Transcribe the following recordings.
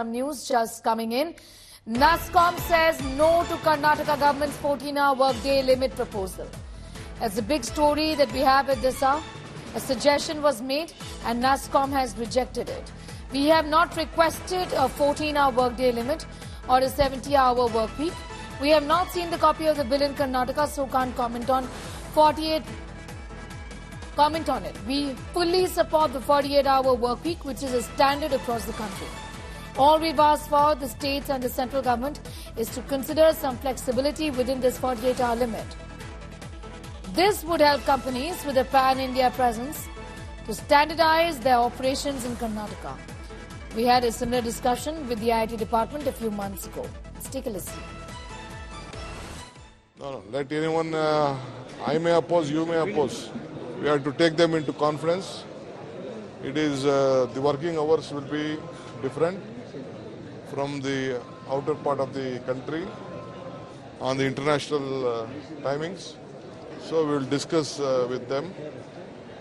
Some news just coming in. NASSCOM says no to Karnataka government's 14-hour workday limit proposal. That's the big story that we have at this hour. A suggestion was made and NASSCOM has rejected it. We have not requested a 14-hour workday limit or a 70-hour work week. We have not seen the copy of the bill in Karnataka, so can't comment on it. We fully support the 48-hour work week, which is a standard across the country. All we've asked for the states and the central government is to consider some flexibility within this 48-hour limit. This would help companies with a pan-India presence to standardize their operations in Karnataka. We had a similar discussion with the IT department a few months ago. Let's take a listen. No, let anyone, I may oppose, you may oppose. We have to take them into conference. It is, the working hours will be different from the outer part of the country on the international timings. So we will discuss with them.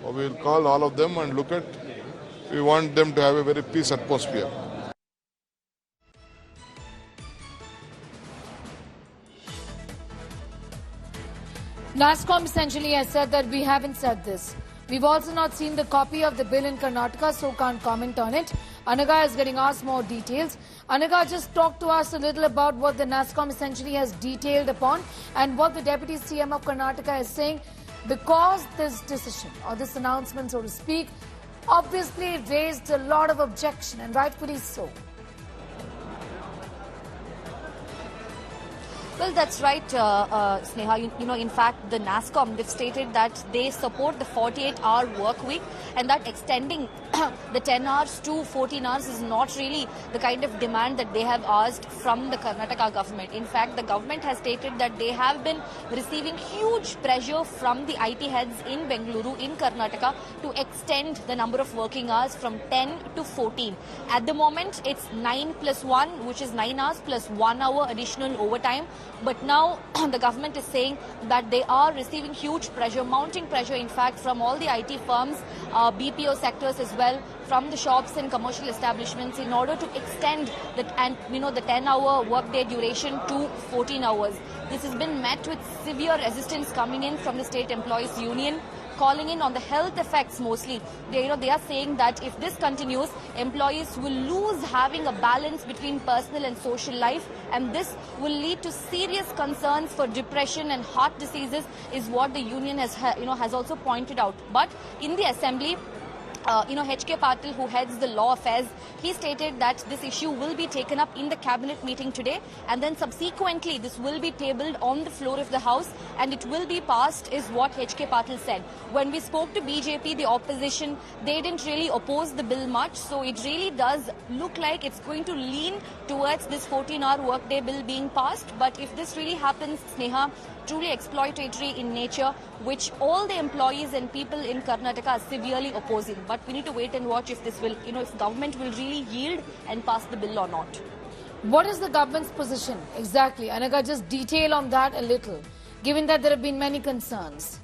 We will call all of them and look at, we want them to have a very peace atmosphere. NASSCOM essentially has said that we haven't said this. We've also not seen the copy of the bill in Karnataka, so can't comment on it. Anaga is getting asked more details. Anaga, just talk to us a little about what the NASSCOM essentially has detailed upon and what the Deputy CM of Karnataka is saying, because this decision or this announcement, so to speak, obviously raised a lot of objection, and rightfully so. Well, that's right, Sneha. You know, in fact, the NASSCOM, they've stated that they support the 48-hour work week, and that extending the 10 hours to 14 hours is not really the kind of demand that they have asked from the Karnataka government. In fact, the government has stated that they have been receiving huge pressure from the IT heads in Bengaluru, in Karnataka, to extend the number of working hours from 10 to 14. At the moment, it's 9 plus 1, which is 9 hours plus 1 hour additional overtime. But now the government is saying that they are receiving huge pressure, mounting pressure, in fact, from all the IT firms, BPO sectors as well, from the shops and commercial establishments, in order to extend the 10-hour workday duration to 14 hours. This has been met with severe resistance coming in from the State Employees Union, calling in on the health effects mostly. They are saying that if this continues, employees will lose having a balance between personal and social life, and this will lead to serious concerns for depression and heart diseases, is what the union has also pointed out. But in the assembly, H.K. Patil, who heads the law affairs, he stated that this issue will be taken up in the cabinet meeting today, and then subsequently this will be tabled on the floor of the House and it will be passed, is what H.K. Patil said. When we spoke to BJP, the opposition, they didn't really oppose the bill much, so it really does look like it's going to lean towards this 14-hour workday bill being passed. But if this really happens, Sneha, truly exploitatory in nature, which all the employees and people in Karnataka are severely opposing. But we need to wait and watch if this will, if government will really yield and pass the bill or not. What is the government's position exactly? Anaga, just detail on that a little, given that there have been many concerns.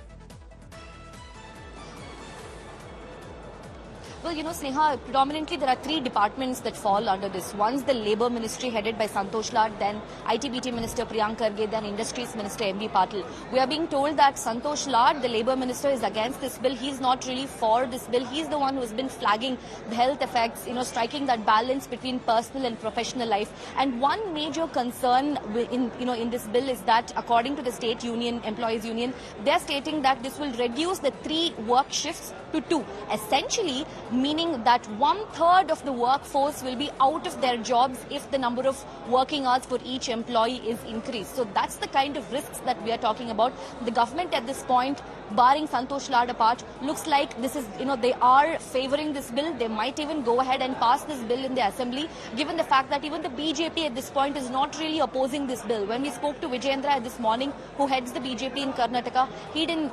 Well, Sneha, predominantly there are three departments that fall under this. One's the Labour Ministry headed by Santosh Lad, then IT/BT Minister Priyank Kharge, then Industries Minister M.B. Patil. We are being told that Santosh Lad, the Labour Minister, is against this bill. He's not really for this bill. He's the one who has been flagging the health effects, striking that balance between personal and professional life. And one major concern in this bill is that, according to the State Union, Employees Union, they're stating that this will reduce the 3 work shifts to 2. Essentially, meaning that 1/3 of the workforce will be out of their jobs if the number of working hours for each employee is increased. So that's the kind of risks that we are talking about. The government at this point, barring Santosh Lad apart, looks like this is, they are favoring this bill. They might even go ahead and pass this bill in the assembly, given the fact that even the BJP at this point is not really opposing this bill. When we spoke to Vijayendra this morning, who heads the BJP in Karnataka, he didn't,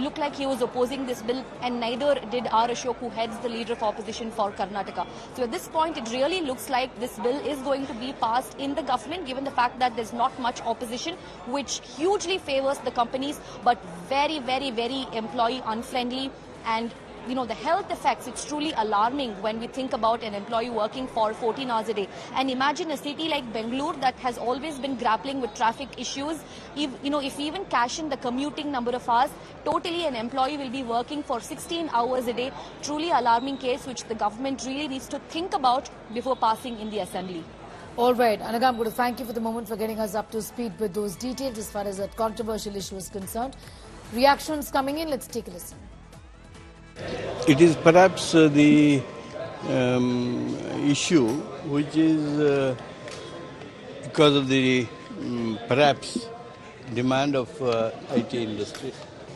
look like he was opposing this bill, and neither did R. Ashok, who heads the leader of opposition for Karnataka. So at this point, it really looks like this bill is going to be passed in the government, given the fact that there's not much opposition, which hugely favors the companies, but very, very, very employee unfriendly and the health effects, it's truly alarming when we think about an employee working for 14 hours a day. And imagine a city like Bengaluru that has always been grappling with traffic issues. If we even cash in the commuting number of hours, totally an employee will be working for 16 hours a day. Truly alarming case which the government really needs to think about before passing in the assembly. All right, Anaga, I'm going to thank you for the moment for getting us up to speed with those details as far as that controversial issue is concerned. Reactions coming in, let's take a listen. It is perhaps the issue which is because of the perhaps demand of IT industry.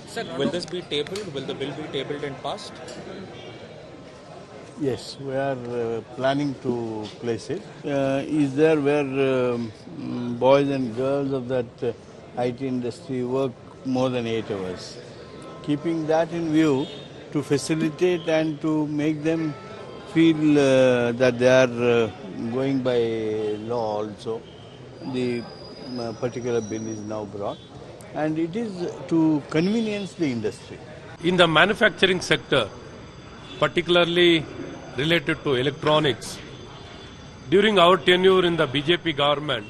Sir, will this be tabled? Will the bill be tabled and passed? Yes, we are planning to place it. Is there where boys and girls of that IT industry work more than 8 hours? Keeping that in view, to facilitate and to make them feel that they are going by law also, the particular bill is now brought, and it is to convenience the industry. In the manufacturing sector, particularly related to electronics, during our tenure in the BJP government,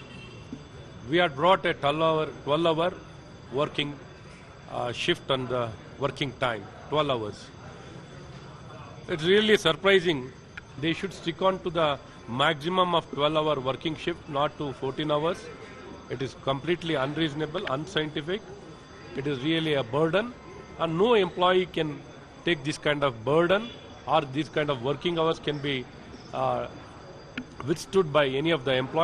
we had brought a 12-hour working shift on the working time, 12 hours. It's really surprising. They should stick on to the maximum of 12-hour working shift, not to 14 hours. It is completely unreasonable, unscientific. It is really a burden, and no employee can take this kind of burden, or this kind of working hours can be withstood by any of the employees.